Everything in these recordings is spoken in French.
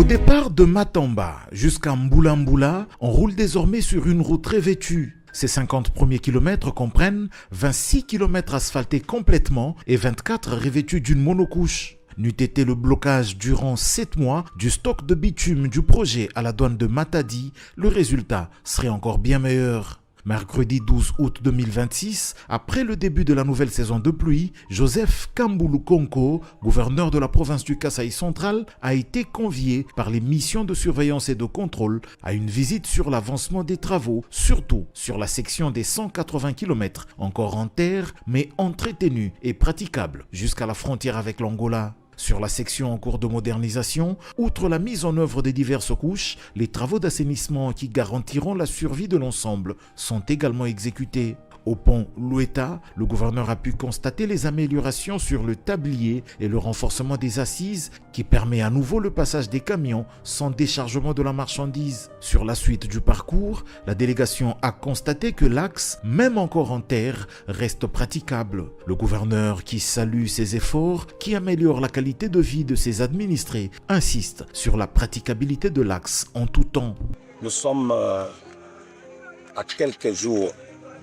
départ de Matamba jusqu'à Mboula Mboula, on roule désormais sur une route revêtue. Ces 50 premiers kilomètres comprennent 26 kilomètres asphaltés complètement et 24 revêtus d'une monocouche. N'eût été le blocage durant 7 mois du stock de bitume du projet à la douane de Matadi, le résultat serait encore bien meilleur. Mercredi 12 août 2026, après le début de la nouvelle saison de pluie, Joseph Kamboulou Konko, gouverneur de la province du Kasaï central, a été convié par les missions de surveillance et de contrôle à une visite sur l'avancement des travaux, surtout sur la section des 180 km encore en terre mais entretenue et praticable jusqu'à la frontière avec l'Angola. Sur la section en cours de modernisation, outre la mise en œuvre des diverses couches, les travaux d'assainissement qui garantiront la survie de l'ensemble sont également exécutés. Au pont Loueta, le gouverneur a pu constater les améliorations sur le tablier et le renforcement des assises qui permet à nouveau le passage des camions sans déchargement de la marchandise. Sur la suite du parcours, la délégation a constaté que l'axe, même encore en terre, reste praticable. Le gouverneur, qui salue ces efforts qui améliorent la qualité de vie de ses administrés, insiste sur la praticabilité de l'axe en tout temps. Nous sommes à quelques jours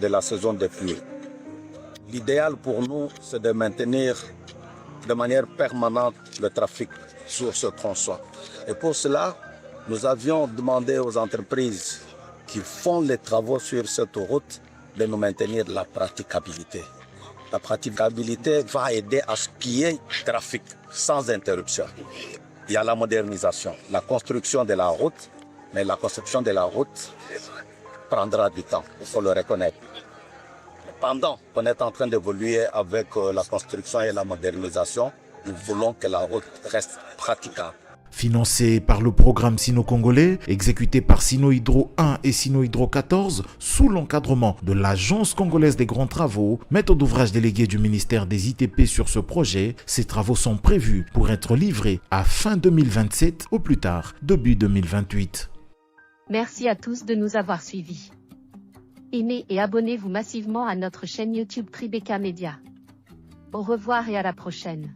de la saison des pluies. L'idéal pour nous, c'est de maintenir de manière permanente le trafic sur ce tronçon. Et pour cela, nous avions demandé aux entreprises qui font les travaux sur cette route de nous maintenir la praticabilité. La praticabilité va aider à ce qu'il y ait trafic sans interruption. Il y a la modernisation, la construction de la route, mais la construction de la route prendra du temps, il faut le reconnaître. Pendant qu'on est en train d'évoluer avec la construction et la modernisation, nous voulons que la route reste praticable. Financé par le programme Sino-Congolais, exécuté par Sino-Hydro 1 et Sino-Hydro 14, sous l'encadrement de l'Agence congolaise des grands travaux, maître d'ouvrage délégué du ministère des ITP sur ce projet, ces travaux sont prévus pour être livrés à fin 2027, au plus tard début 2028. Merci à tous de nous avoir suivis. Aimez et abonnez-vous massivement à notre chaîne YouTube Tribeca Media. Au revoir et à la prochaine.